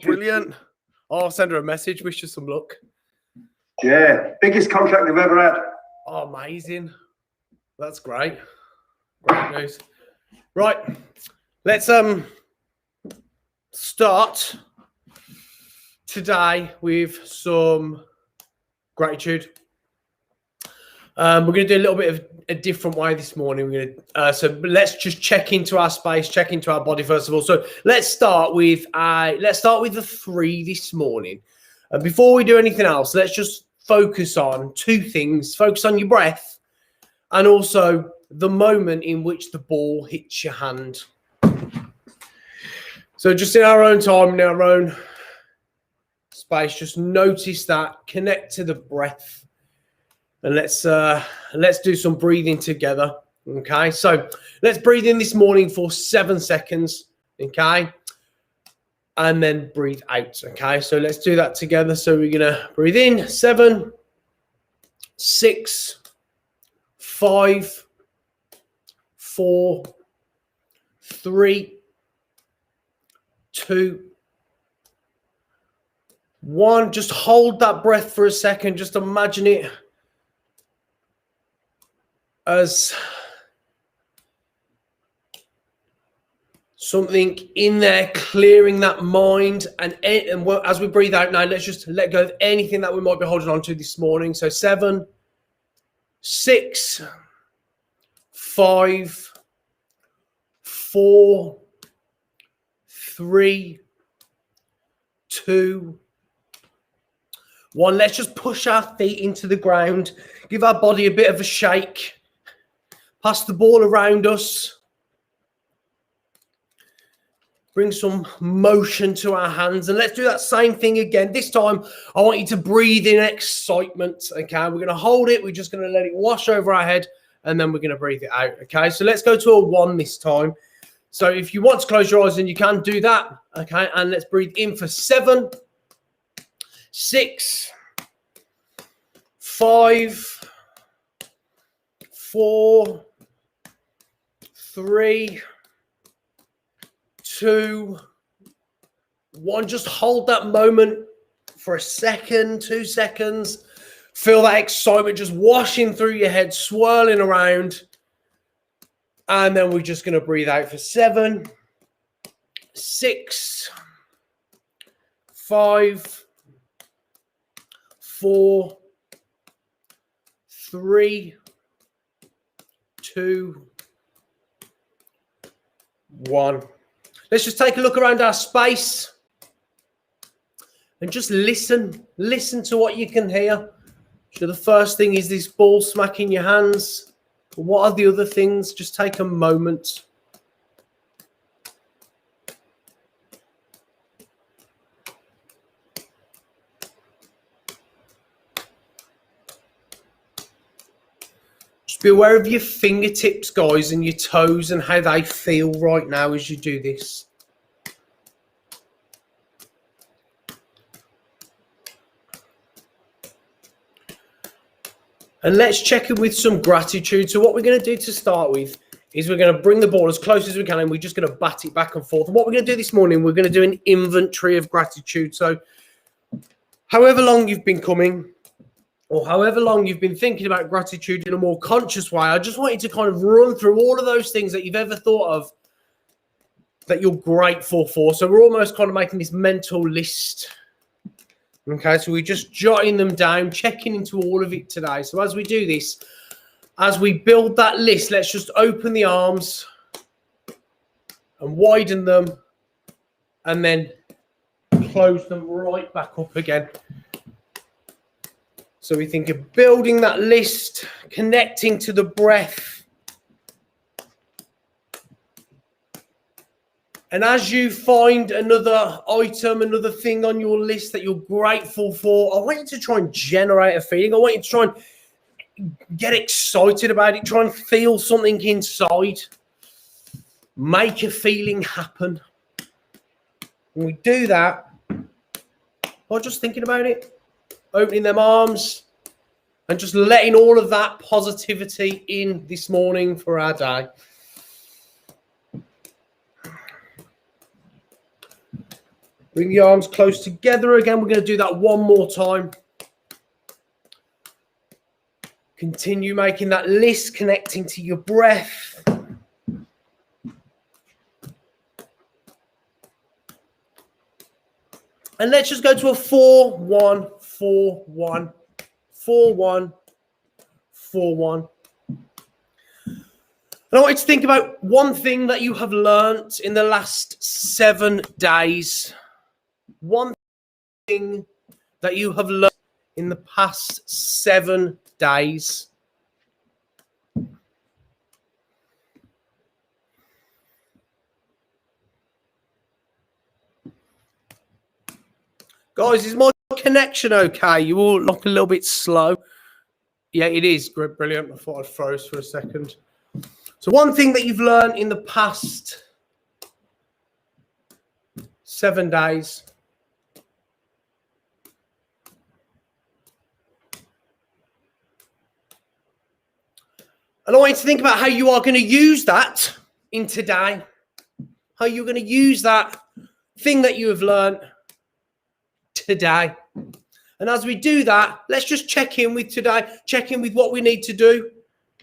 Brilliant. I'll send her a message. Wish her some luck. Yeah, biggest contract they've ever had. Oh, amazing. That's great. Great news. Right. Let's start today with some gratitude. We're going to do a little bit of a different way this morning. We're going to, so let's just check into our space, check into our body first of all. So let's start with the 3 this morning. And before we do anything else, let's just focus on 2 things. Focus on your breath and also the moment in which the ball hits your hand. So just in our own time, in our own space, just notice that, connect to the breath. And let's do some breathing together. Okay, so let's breathe in this morning for 7 seconds. Okay, and then breathe out. Okay, so let's do that together. So we're gonna breathe in 7, 6, 5, 4, 3, 2, 1. Just hold that breath for a second. Just imagine it as something in there clearing that mind, and as we breathe out now, let's just let go of anything that we might be holding on to this morning. So 7, 6, 5, 4, 3, 2, 1. Let's just push our feet into the ground, give our body a bit of a shake. Pass the ball around us. Bring some motion to our hands. And let's do that same thing again. This time, I want you to breathe in excitement. Okay, we're going to hold it. We're just going to let it wash over our head. And then we're going to breathe it out. Okay, so let's go to a 1 this time. So if you want to close your eyes, then you can do that. Okay, and let's breathe in for 7, 6, 5, 4, 3, 2, 1. Just hold that moment for a second, 2 seconds. Feel that excitement just washing through your head, swirling around. And then we're just going to breathe out for 7, 6, 5, 4, 3, 2, 1. Let's just take a look around our space and just listen to what you can hear. So the first thing is this ball smacking your hands. What are the other things? Just take a moment. Just be aware of your fingertips, guys, and your toes and how they feel right now as you do this. And let's check in with some gratitude. So what we're going to do to start with is we're going to bring the ball as close as we can and we're just going to bat it back and forth. And what we're going to do this morning, we're going to do an inventory of gratitude. So however long you've been coming, or however long you've been thinking about gratitude in a more conscious way, I just want you to kind of run through all of those things that you've ever thought of that you're grateful for. So we're almost kind of making this mental list. Okay, so we're just jotting them down, checking into all of it today. So as we do this, as we build that list, let's just open the arms and widen them and then close them right back up again. So we think of building that list, connecting to the breath. And as you find another item, another thing on your list that you're grateful for, I want you to try and generate a feeling. I want you to try and get excited about it. Try and feel something inside. Make a feeling happen. When we do that, by just thinking about it, opening them arms, and just letting all of that positivity in this morning for our day. Bring the arms close together again. We're going to do that one more time. Continue making that list, connecting to your breath. And let's just go to a 4-1, 4-1, 4-1, 4-1. And I want you to think about one thing that you have learnt in the last 7 days. One thing that you have learnt in the past 7 days. Guys, is my connection okay? You all look a little bit slow. Yeah, it is. Brilliant. I thought I'd froze for a second. So one thing that you've learned in the past 7 days. And I want you to think about how you are going to use that in today. How you're going to use that thing that you have learned today. And as we do that, let's just check in with today, check in with what we need to do,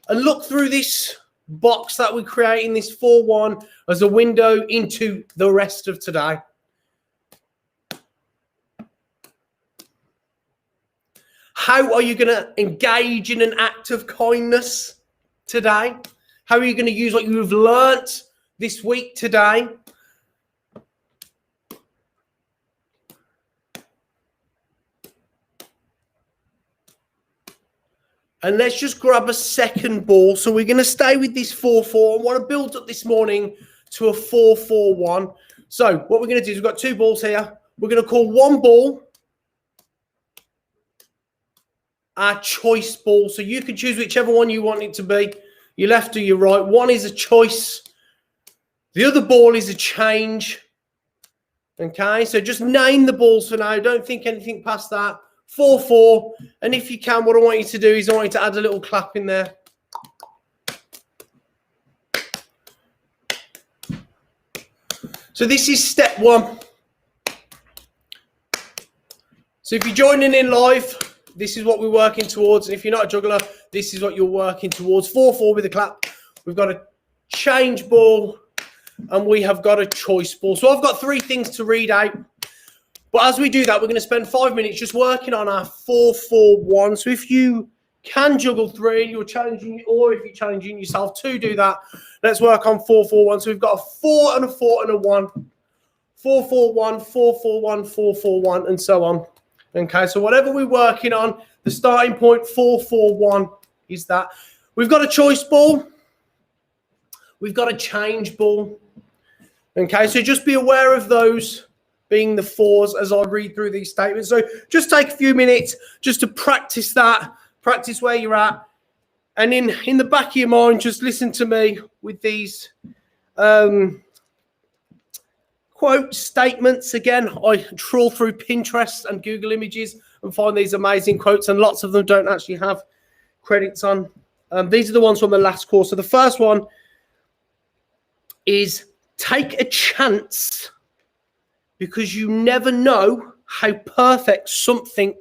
and look through this box that we create in this 4-1 as a window into the rest of today. How are you going to engage in an act of kindness today? How are you going to use what you've learnt this week today? And let's just grab a second ball. So we're going to stay with this 4-4. I want to build up this morning to a 4-4-1. So what we're going to do is we've got 2 balls here. We're going to call one ball our choice ball. So you can choose whichever one you want it to be, your left or your right. One is a choice. The other ball is a change. Okay, so just name the balls for now. Don't think anything past that. 4-4. And if you can, what I want you to do is I want you to add a little clap in there. So this is step 1. So if you're joining in live, this is what we're working towards. And if you're not a juggler, this is what you're working towards. 4-4 with a clap. We've got a change ball and we have got a choice ball. So I've got 3 things to read out. But as we do that, we're going to spend 5 minutes just working on our 4-4-1. So if you can juggle 3, you're challenging, or if you're challenging yourself to do that, let's work on 4-4-1. So we've got a 4 and a 4 and a 1. 4-4-1, 4-4-1, 4-4-1, and so on. Okay, so whatever we're working on, the starting point 4-4-1 is that. We've got a choice ball. We've got a change ball. Okay, so just be aware of those being the 4s as I read through these statements. So just take a few minutes just to practice that, practice where you're at. And in the back of your mind, just listen to me with these quote statements. Again, I trawl through Pinterest and Google Images and find these amazing quotes, and lots of them don't actually have credits on. These are the ones from the last course. So the first one is take a chance because you never know how perfect something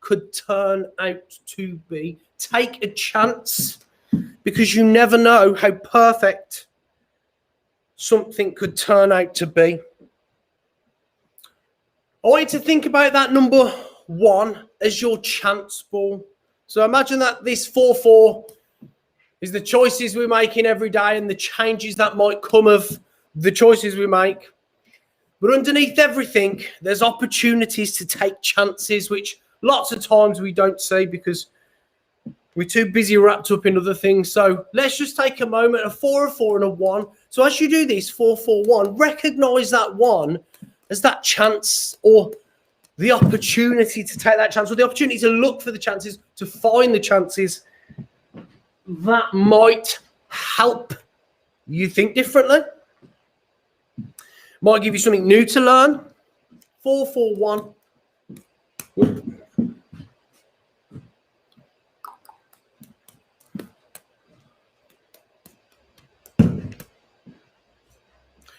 could turn out to be. Take a chance because you never know how perfect something could turn out to be. I want you to think about that number 1 as your chance ball. So imagine that this 4-4 is the choices we're making every day and the changes that might come of the choices we make. But underneath everything, there's opportunities to take chances, which lots of times we don't see because we're too busy wrapped up in other things. So let's just take a moment, a 4, a 4, and a 1. So as you do this 4-4-1, recognize that 1 as that chance or the opportunity to take that chance, or the opportunity to look for the chances, to find the chances that might help you think differently. Might give you something new to learn. 4-4-1.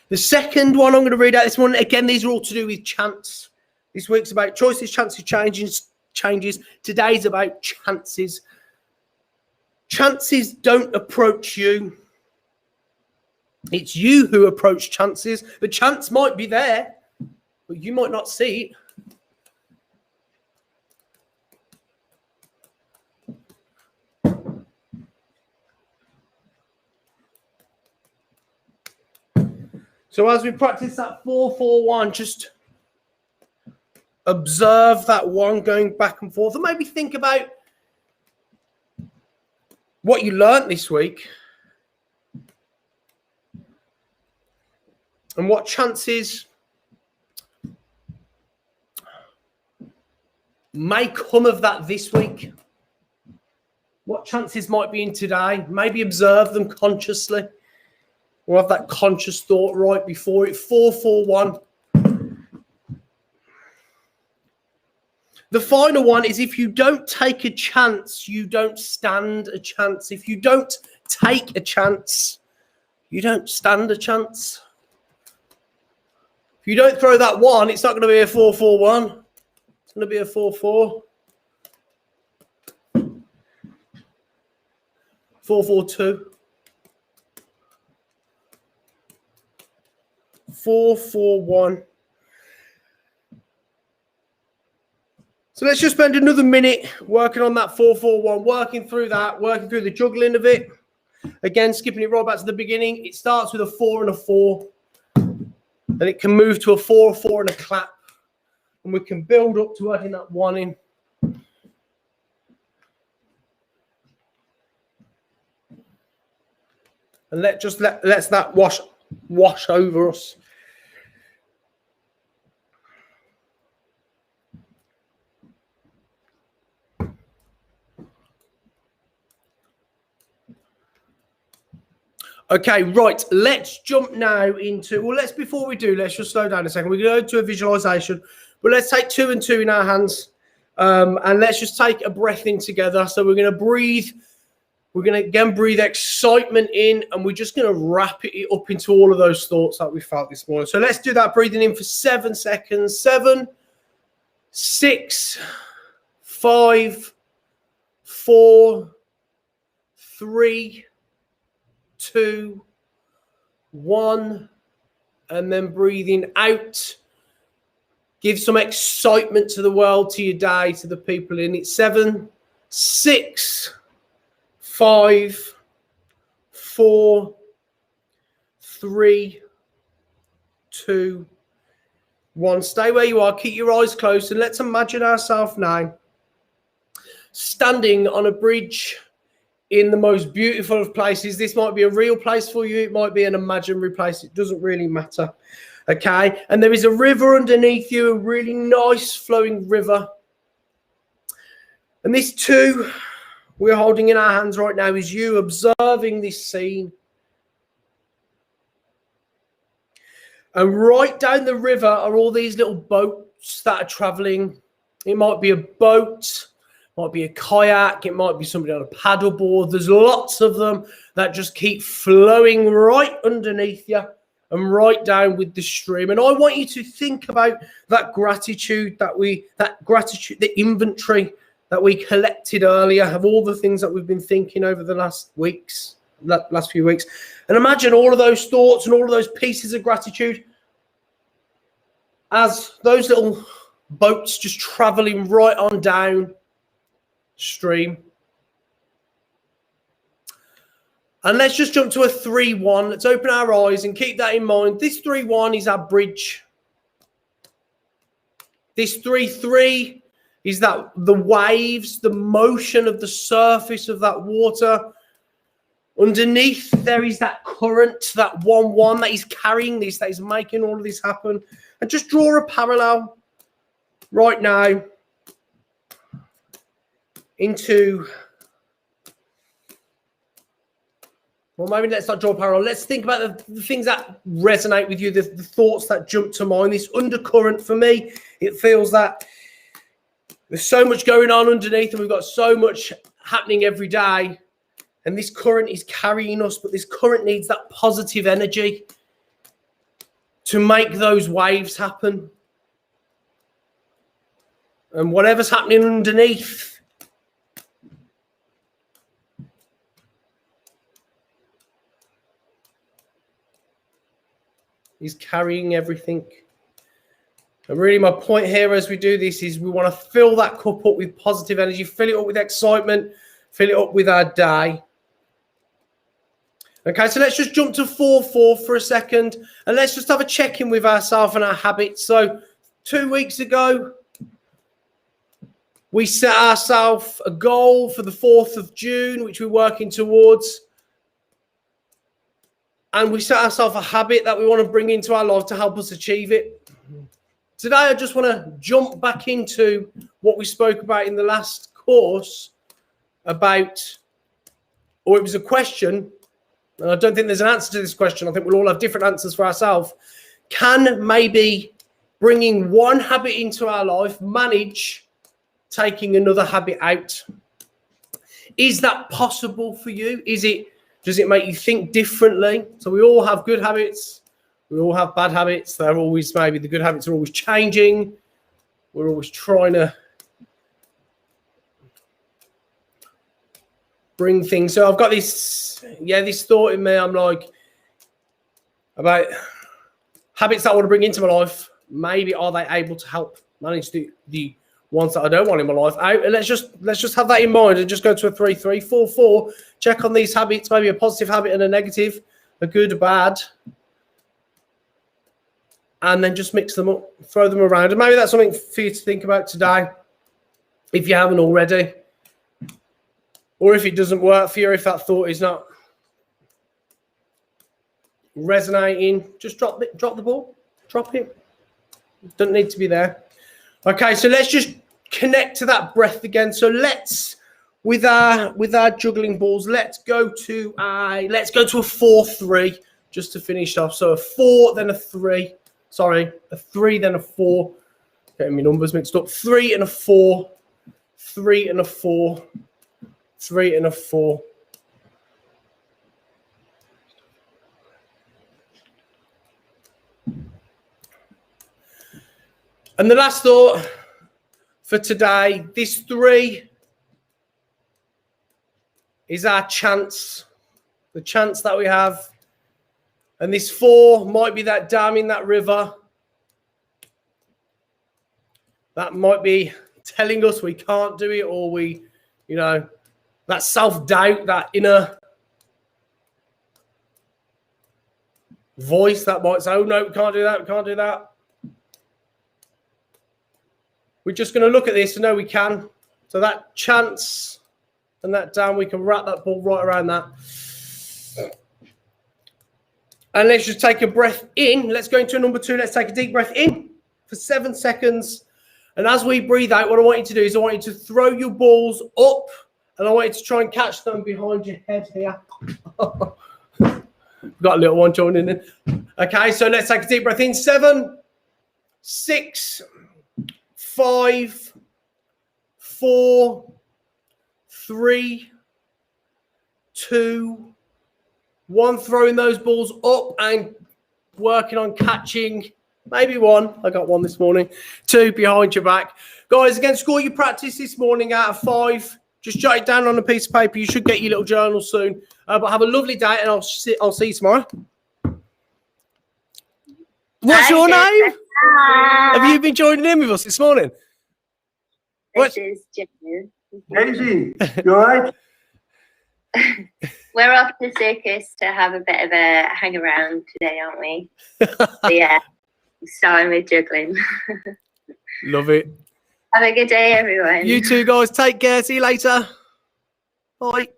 The second one I'm going to read out this morning, again, these are all to do with chance. This week's about choices, chances, changes. Today's about chances. Chances don't approach you. It's you who approach chances. The chance might be there, but you might not see it. So as we practice that 4-4-1, just observe that one going back and forth, and maybe think about what you learnt this week and what chances may come of that this week. What chances might be in today? Maybe observe them consciously. We'll have that conscious thought right before it. 4-4-1. The final one is, if you don't take a chance, you don't stand a chance. If you don't take a chance, you don't stand a chance. If you don't throw that one, it's not going to be a 4-4-1. It's going to be a 4-4. 4-4-2. 4-4-1. So let's just spend another minute working on that 4-4-1, working through the juggling of it. Again, skipping it right back to the beginning. It starts with a 4 and a 4. Then it can move to a 4-4 and a clap. And we can build up to adding that 1 in. And let's that wash over us. Okay, right. Let's jump now into, before we do, let's just slow down a second. We're going to go to a visualization, but let's take 2 and 2 in our hands. And let's just take a breath in together. So we're going to breathe. We're going to again breathe excitement in, and we're just going to wrap it up into all of those thoughts that we felt this morning. So let's do that breathing in for 7 seconds. 7, 6, 5, 4, 3, 2, 1, and then breathing out. Give some excitement to the world, to your day, to the people in it. 7, 6, 5, 4, 3, 2, 1. Stay where you are. Keep your eyes closed, and let's imagine ourselves now standing on a bridge in the most beautiful of places. This might be a real place for you. It might be an imaginary place. It doesn't really matter. Okay. And there is a river underneath you, a really nice flowing river. And this too, we're holding in our hands right now, is you observing this scene. And right down the river are all these little boats that are traveling. It might be a boat, might be a kayak, it might be somebody on a paddleboard. There's lots of them that just keep flowing right underneath you and right down with the stream. And I want you to think about that gratitude, the inventory that we collected earlier of all the things that we've been thinking over the last few weeks. And imagine all of those thoughts and all of those pieces of gratitude as those little boats just traveling right on down stream. And let's just jump to a 3-1. Let's open our eyes and keep that in mind. This 3-1 is our bridge. This 3-3 is that the waves, the motion of the surface of that water. Underneath there is that current, that 1-1 that is carrying this, that is making all of this happen. And just draw a parallel right now into, well, maybe let's not draw a parallel. Let's think about the things that resonate with you, the thoughts that jump to mind. This undercurrent, for me, it feels that there's so much going on underneath and we've got so much happening every day. And this current is carrying us, but this current needs that positive energy. to make those waves happen. And whatever's happening underneath, is carrying everything. And really my point here as we do this is we want to fill that cup up with positive energy, fill it up with excitement, fill it up with our day. Okay, so let's just jump to 4-4 for a second, and let's just have a check-in with ourselves and our habits. So 2 weeks ago, we set ourselves a goal for the 4th of June, which we're working towards. And we set ourselves a habit that we want to bring into our life to help us achieve it. Today, I just want to jump back into what we spoke about in the last course about, or it was a question, and I don't think there's an answer to this question. I think we'll all have different answers for ourselves. Can maybe bringing one habit into our life manage taking another habit out? Is that possible for you? Does it make you think differently? So we all have good habits. We all have bad habits. They're always, maybe the good habits are always changing. We're always trying to bring things. So I've got this thought in me. I'm like, about habits that I want to bring into my life. Maybe are they able to help manage the ones that I don't want in my life out? And let's just have that in mind and just go to a 3-3-4-4. Check on these habits, maybe a positive habit and a negative, a good, a bad. And then just mix them up, throw them around. And maybe that's something for you to think about today, if you haven't already. Or if it doesn't work for you, if that thought is not resonating, just drop the ball. Drop it. Doesn't need to be there. Okay, so let's just connect to that breath again. So let's, with our juggling balls, let's go to a 4-3 just to finish off. So a 4, then a 3. Sorry, a 3, then a 4. Getting my numbers mixed up. 3 and a 4. 3 and a 4. 3 and a 4. And the last thought for today, this 3 is our chance, the chance that we have. And this 4 might be that dam in that river. That might be telling us we can't do it, or that self-doubt, that inner voice that might say, oh, no, we can't do that, we can't do that. We're just going to look at this and know we can. So that chance and that dam, we can wrap that ball right around that. And let's just take a breath in. Let's go into number 2. Let's take a deep breath in for 7 seconds. And as we breathe out, what I want you to do is I want you to throw your balls up, and I want you to try and catch them behind your head here. We've got a little one joining in. Okay, so let's take a deep breath in. 7, 6, 5, 4, 3, 2, 1. Throwing those balls up and working on catching maybe 1. I got 1 this morning. 2 behind your back. Guys, again, score your practice this morning out of 5. Just jot it down on a piece of paper. You should get your little journal soon. But have a lovely day, and I'll see you tomorrow. What's your name? Have you been joining in with us this morning? This is Jen. Daisy, you all right? We're off to Circus to have a bit of a hang around today, aren't we? So yeah, starting with juggling. Love it. Have a good day, everyone. You too, guys. Take care. See you later. Bye.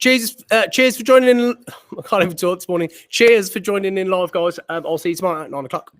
Cheers for joining in. I can't even talk this morning. Cheers for joining in live, guys. I'll see you tomorrow at 9 o'clock.